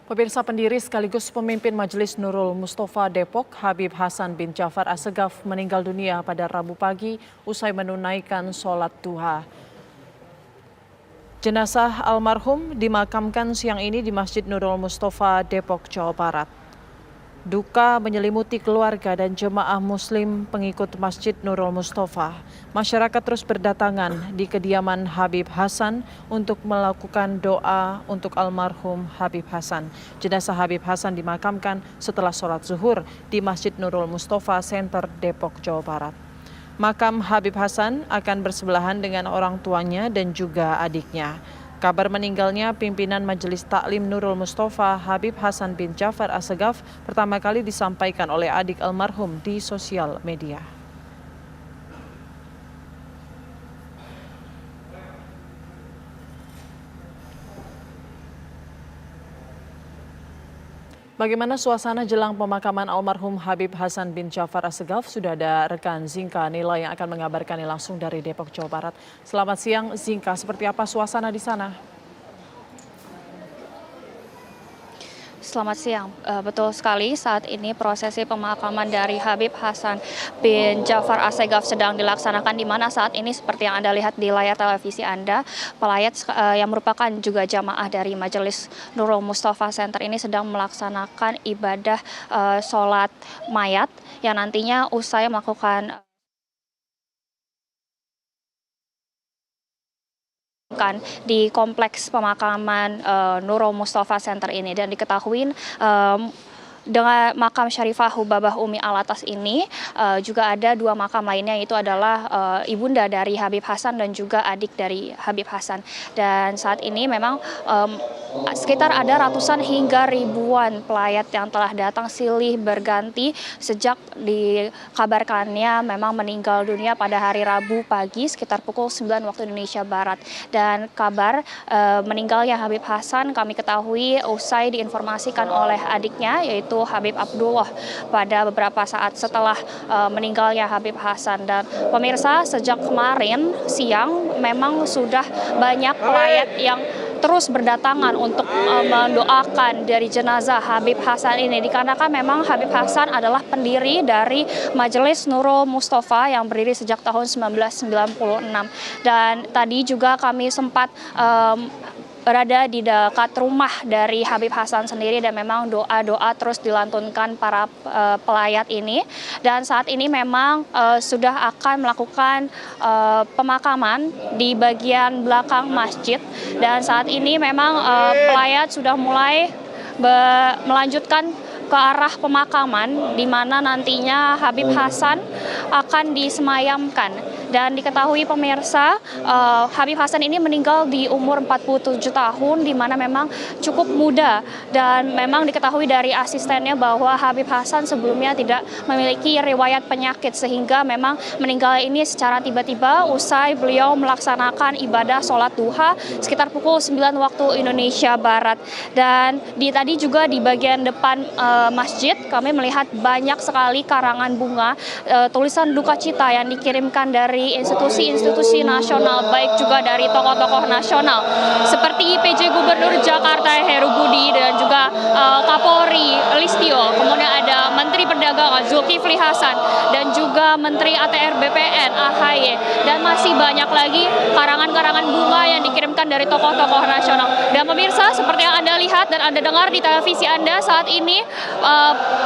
Pemirsa, pendiri sekaligus pemimpin Majelis Nurul Mustofa Depok, Habib Hasan bin Jafar Assegaf meninggal dunia pada Rabu pagi usai menunaikan sholat duha. Jenazah almarhum dimakamkan siang ini di Masjid Nurul Mustofa Depok, Jawa Barat. Duka menyelimuti keluarga dan jemaah muslim pengikut Masjid Nurul Mustofa. Masyarakat terus berdatangan di kediaman Habib Hasan untuk melakukan doa untuk almarhum Habib Hasan. Jenazah Habib Hasan dimakamkan setelah sholat zuhur di Masjid Nurul Mustofa Center Depok, Jawa Barat. Makam Habib Hasan akan bersebelahan dengan orang tuanya dan juga adiknya. Kabar meninggalnya pimpinan Majelis Taklim Nurul Mustofa, Habib Hasan bin Jafar Assegaf, pertama kali disampaikan oleh adik almarhum di sosial media. Bagaimana suasana jelang pemakaman almarhum Habib Hasan bin Jafar Assegaf? Sudah ada rekan Zinka Nila yang akan mengabarkannya langsung dari Depok, Jawa Barat. Selamat siang Zinka, seperti apa suasana di sana? Selamat siang, betul sekali saat ini prosesi pemakaman dari Habib Hasan bin Jafar Assegaf sedang dilaksanakan, di mana saat ini seperti yang Anda lihat di layar televisi Anda, pelayat yang merupakan juga jamaah dari Majelis Nurul Mustofa Center ini sedang melaksanakan ibadah sholat mayat yang nantinya usai melakukan di kompleks pemakaman Nurul Mustofa Center ini, dan diketahui dengan makam Syarifah Hubabah Umi Alatas ini juga ada dua makam lainnya, yaitu adalah ibunda dari Habib Hasan dan juga adik dari Habib Hasan. Dan saat ini memang sekitar ada ratusan hingga ribuan pelayat yang telah datang silih berganti sejak dikabarkannya memang meninggal dunia pada hari Rabu pagi sekitar pukul 9 waktu Indonesia Barat. Dan kabar meninggalnya Habib Hasan kami ketahui usai diinformasikan oleh adiknya, yaitu Habib Abdullah, pada beberapa saat setelah meninggalnya Habib Hasan. Dan pemirsa, sejak kemarin siang memang sudah banyak pelayat yang terus berdatangan untuk mendoakan dari jenazah Habib Hasan ini, dikarenakan memang Habib Hasan adalah pendiri dari Majelis Nurul Mustofa yang berdiri sejak tahun 1996. Dan tadi juga kami sempat berada di dekat rumah dari Habib Hasan sendiri, dan memang doa-doa terus dilantunkan para pelayat ini. Dan saat ini memang sudah akan melakukan pemakaman di bagian belakang masjid, dan saat ini memang pelayat sudah mulai melanjutkan ke arah pemakaman di mana nantinya Habib Hasan akan disemayamkan. Dan diketahui pemirsa, Habib Hasan ini meninggal di umur 47 tahun, di mana memang cukup muda, dan memang diketahui dari asistennya bahwa Habib Hasan sebelumnya tidak memiliki riwayat penyakit, sehingga memang meninggal ini secara tiba-tiba usai beliau melaksanakan ibadah sholat duha sekitar pukul 9 waktu Indonesia Barat. Dan tadi juga di bagian depan masjid kami melihat banyak sekali karangan bunga, tulisan duka cita yang dikirimkan dari institusi-institusi nasional, baik juga dari tokoh-tokoh nasional seperti PJ Gubernur Jakarta Heru Budi dan juga Kapolri Listio, kemudian ada Menteri Perdagangan Zulkifli Hasan dan juga Menteri ATR BPN AHY, dan masih banyak lagi karangan-karangan bunga yang dikirimkan dari tokoh-tokoh nasional. Dan pemirsa, seperti yang Anda lihat dan Anda dengar di televisi Anda saat ini,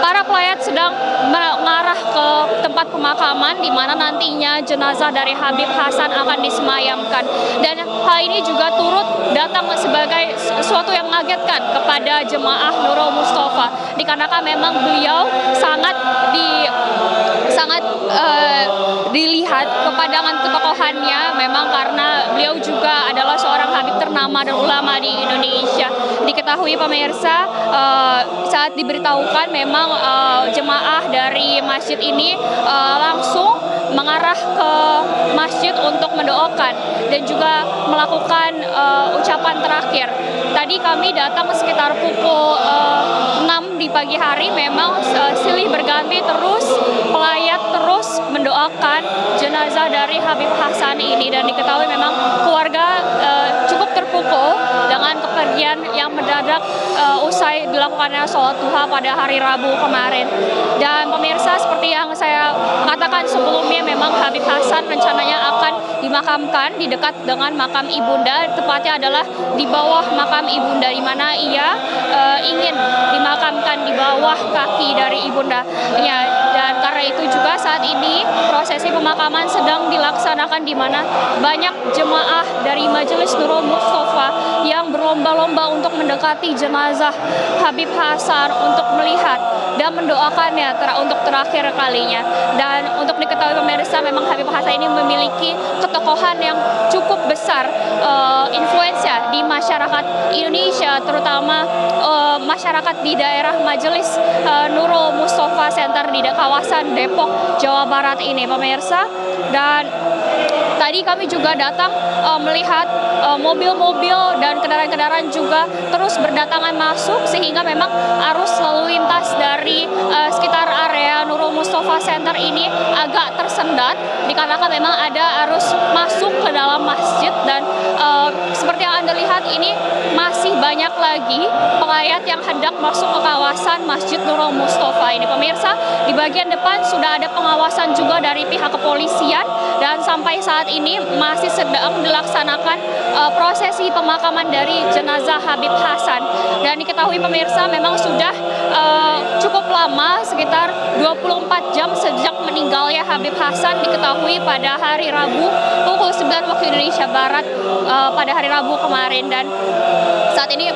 para pelayat sedang mengarah ke tempat pemakaman di mana nantinya jenazah dari Habib Hasan akan disemayamkan. Dan hal ini juga turut datang sebagai sesuatu yang mengagetkan kepada jemaah Nurul Mustofa, dikarenakan memang beliau sangat dilihat kepadangan ketokohannya, memang karena beliau juga adalah seorang habib ternama dan ulama di Indonesia. Diketahui pemirsa, saat diberitahukan memang jemaah dari masjid ini langsung mengarah ke masjid untuk mendoakan dan juga melakukan ucapan terakhir. Tadi kami datang sekitar pukul 6 di pagi hari, memang silih berganti terus pelayat terus mendoakan jenazah dari Habib Hasan ini, dan diketahui memang keluarga cukup terpukul dengan kepergian yang mendadak usai dilakukannya sholat duha pada hari Rabu kemarin. Dan pemirsa, seperti yang saya katakan sebelumnya, memang Habib Hasan rencananya akan dimakamkan di dekat dengan makam ibunda, tepatnya adalah di bawah makam ibunda, di mana ia ingin dimakamkan di bawah kaki dari ibunda. Ya, dan karena itu juga saat ini prosesi pemakaman sedang dilaksanakan, di mana banyak jemaah dari Majelis Nurul Mustofa yang berlomba-lomba untuk mendekati jenazah Habib Hasan untuk melihat dan mendoakannya untuk terakhir kalinya. Dan untuk diketahui pemirsa, memang Habib Hasan ini memiliki ketokohan yang cukup besar, influensia di masyarakat Indonesia, terutama masyarakat di daerah Majelis Nurul Mustofa Center di kawasan Depok, Jawa Barat ini, pemirsa. Dan tadi kami juga datang melihat mobil-mobil dan kendaraan-kendaraan juga terus berdatangan masuk, sehingga memang arus lalu lintas dari sekitar area Nurul Mustofa Center ini agak tersendat dikarenakan memang ada arus masuk ke dalam masjid. Dan seperti yang Anda lihat ini masih banyak lagi pelayat yang hendak masuk ke kawasan Masjid Nurul Mustofa ini, pemirsa. Di bagian depan sudah ada pengawasan juga dari pihak kepolisian, dan sampai saat ini masih sedang dilaksanakan prosesi pemakaman dari jenazah Habib Hasan. Dan diketahui pemirsa, memang sudah cukup lama, sekitar 24 jam sejak meninggalnya Habib Hasan, diketahui pada hari Rabu pukul 9 waktu Indonesia Barat pada hari Rabu kemarin. Dan saat ini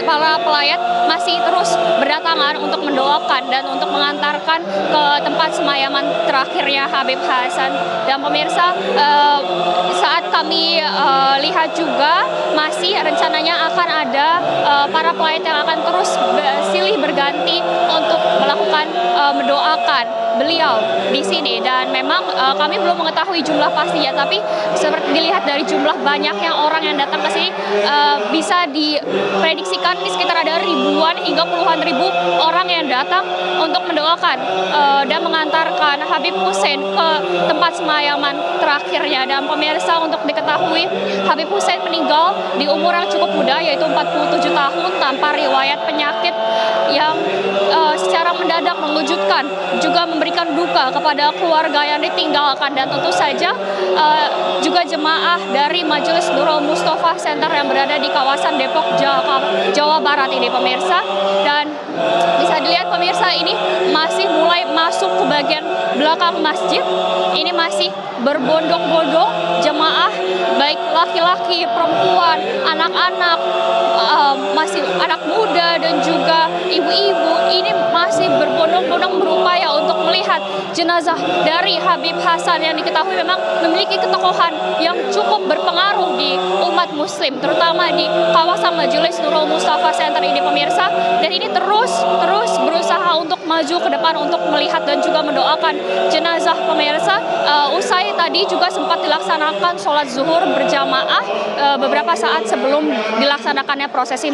para pelayat masih terus berdatangan untuk mendoakan dan untuk mengantarkan ke tempat semayaman terakhirnya Habib Hasan. Dan pemirsa, saat kami lihat juga masih rencananya akan ada para pelayat yang akan terus silih berganti untuk melakukan mendoakan beliau di sini. Dan memang kami belum mengetahui jumlah pastinya, tapi seperti dilihat dari jumlah banyaknya orang yang datang ke sini, bisa diprediksikan di sekitar ada ribuan hingga puluhan ribu orang yang datang untuk mendoakan dan mengantarkan Habib Hussein ke tempat semayaman terakhirnya. Dan pemirsa, untuk diketahui, Habib Hussein meninggal di umur yang cukup muda, yaitu 47 tahun, tanpa riwayat penyakit yang secara mendadak mengejutkan, juga memberikan duka kepada keluarga yang ditinggalkan. Dan tentu saja juga jemaah dari Majelis Nurul Mustofa Center yang berada di kawasan Depok, Jawa Barat ini, pemirsa. Dan bisa dilihat pemirsa, ini masih mulai masuk ke bagian belakang masjid. Ini masih berbondong-bondong jemaah, baik laki-laki, perempuan, anak-anak, masih anak muda dan juga ibu-ibu. Ini masih berbondong-bondong berupaya untuk melihat jenazah dari Habib Hasan yang diketahui memang memiliki ketokohan yang cukup berpengaruh di umat muslim, terutama di kawasan Majelis Nurul Mustofa Center ini, pemirsa. Dan ini terus berusaha untuk maju ke depan untuk melihat dan juga mendoakan jenazah, pemirsa. Usai tadi juga sempat dilaksanakan sholat zuhur berjamaah beberapa saat sebelum dilaksanakannya prosesi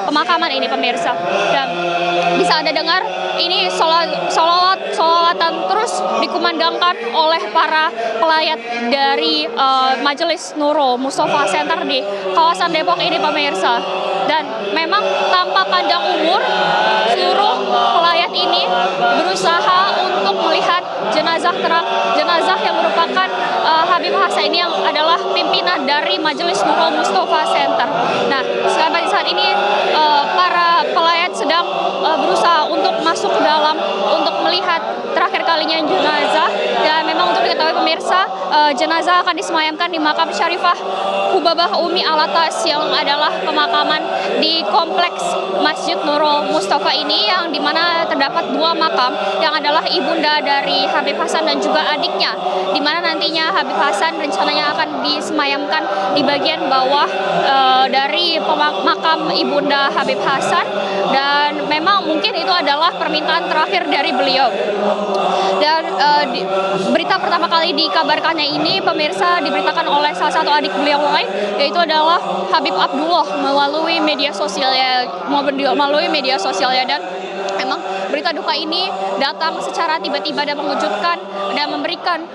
pemakaman ini, pemirsa. Dan bisa Anda dengar ini sholawatan terus dikumandangkan oleh para pelayat dari Majelis Nurul Mustofa Center di kawasan Depok ini, pemirsa. Dan memang tanpa pandang umur, seluruh pelayat ini berusaha untuk melihat jenazah yang merupakan Habib Hasan ini, yang adalah pimpinan dari Majelis Nurul Mustofa Center. Nah, sampai saat ini para pelayat sedang berusaha untuk masuk ke dalam untuk melihat terakhir kalinya jenazah. Dan memang untuk diketahui pemirsa, jenazah akan disemayamkan di makam Syarifah Hubabah Umi Alatas, yang adalah pemakaman di kompleks Masjid Nurul Mustofa ini, yang dimana terdapat dua makam, yang adalah ibunda dari Habib Hasan dan juga adiknya, dimana nantinya Habib Hasan rencananya akan disemayamkan di bagian bawah dari makam ibunda Habib Hasan. Dan memang mungkin itu adalah permintaan terakhir dari beliau. Dan berita pertama kali dikabarkannya ini, pemirsa, diberitakan oleh salah satu adik beliau lain, yaitu adalah Habib Abdullah melalui media sosialnya. Dan memang berita duka ini datang secara tiba-tiba dan mengejutkan dan memberikan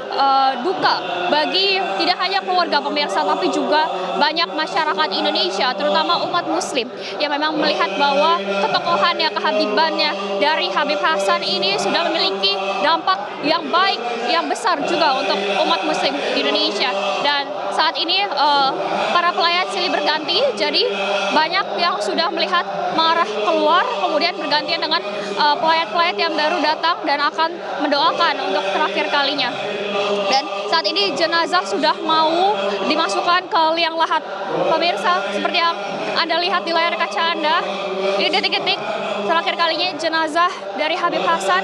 duka bagi tidak hanya keluarga pemirsa tapi juga banyak masyarakat Indonesia, terutama umat Muslim yang memang melihat bahwa ketokohannya, kehabibannya dari Habib Hasan ini sudah memiliki dampak yang baik, yang besar juga untuk umat Muslim di Indonesia. Dan saat ini para pelayat silih berganti, jadi banyak yang sudah melihat mengarah keluar, kemudian bergantian dengan pelayat-pelayat yang baru datang dan akan mendoakan untuk terakhir kalinya. Dan saat ini jenazah sudah mau dimasukkan ke liang lahat. Pemirsa, seperti yang Anda lihat di layar kaca Anda, ini detik-detik terakhir kalinya jenazah dari Habib Hasan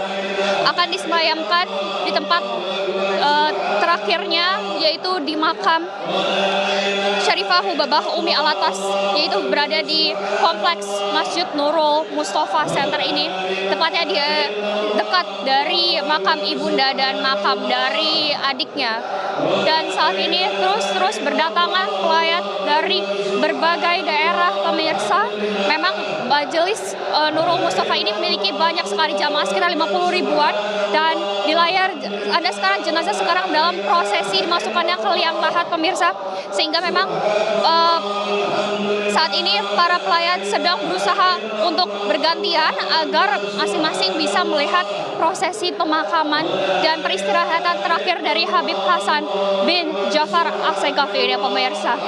akan disemayamkan di tempat terakhirnya, yaitu di makam Syarifah Hubabah Umi Alatas, yaitu berada di kompleks Masjid Nurul Mustofa Center ini, tepatnya di dekat dari makam ibunda dan makam dari adiknya. Dan saat ini terus berdatangan pelayat dari berbagai daerah pemirsa. Memang Majelis Nurul Mustofa ini memiliki banyak sekali jamaah, sekitar 50 ribuan, dan di layar Anda sekarang jenazah sekarang dalam prosesi dimasukkannya ke liang lahat pemirsa, sehingga memang saat ini para pelayat sedang berusaha untuk bergantian agar masing-masing bisa melihat prosesi pemakaman dan peristirahatan terakhir dari Habib Hasan bin Ja'far As-Saqafi ini pemirsa.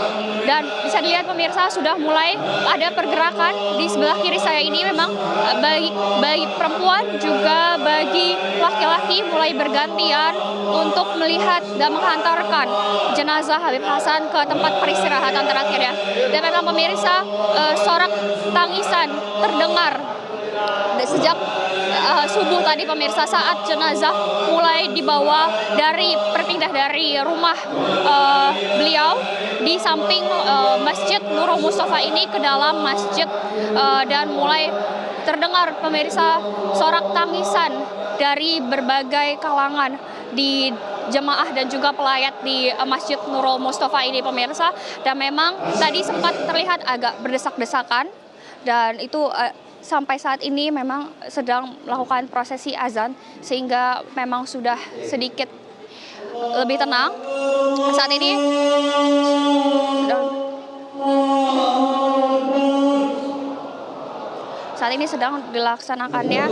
Dan bisa dilihat pemirsa sudah mulai ada pergerakan di sebelah kiri saya ini, memang bagi perempuan juga bagi laki-laki mulai bergantian untuk melihat dan menghantarkan jenazah Habib Hasan ke tempat peristirahatan terakhirnya. Dan memang pemirsa sorak tangisan terdengar sejak subuh tadi pemirsa, saat jenazah mulai dibawa berpindah dari rumah beliau di samping Masjid Nurul Mustofa ini ke dalam masjid, dan mulai terdengar pemirsa sorak tangisan dari berbagai kalangan di jemaah dan juga pelayat di Masjid Nurul Mustofa ini pemirsa. Dan memang tadi sempat terlihat agak berdesak-desakan, dan itu sampai saat ini memang sedang melakukan prosesi azan, sehingga memang sudah sedikit lebih tenang. Saat ini sedang dilaksanakannya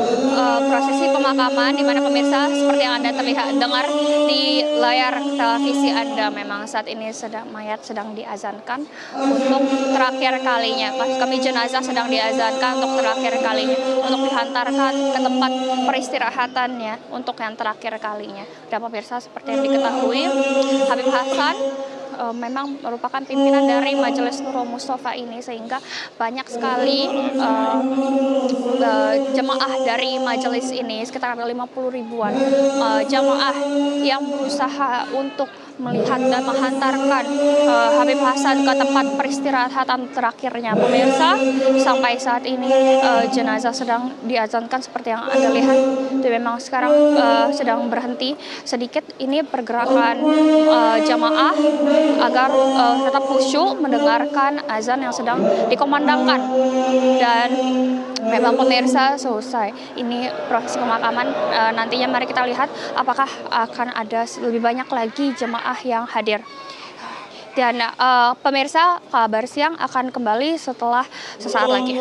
prosesi pemakaman, di mana pemirsa seperti yang Anda dengar di layar televisi Anda, memang saat ini mayat sedang diazankan untuk terakhir kalinya. Kami jenazah sedang diazankan untuk terakhir kalinya, untuk dihantarkan ke tempat peristirahatannya untuk yang terakhir kalinya. Dan pemirsa, seperti yang diketahui, Habib Hasan memang merupakan pimpinan dari Majelis Nurul Mustofa ini, sehingga banyak sekali jemaah dari majelis ini, sekitar 50 ribuan jemaah yang berusaha untuk melihat dan menghantarkan Habib Hasan ke tempat peristirahatan terakhirnya pemirsa. Sampai saat ini jenazah sedang diazankan seperti yang Anda lihat, itu memang sekarang sedang berhenti sedikit ini pergerakan jamaah agar tetap khusyuk mendengarkan azan yang sedang dikumandangkan. Dan memang pemirsa, selesai ini proses pemakaman, nantinya mari kita lihat apakah akan ada lebih banyak lagi jemaah yang hadir. Dan pemirsa, kabar siang akan kembali setelah sesaat lagi.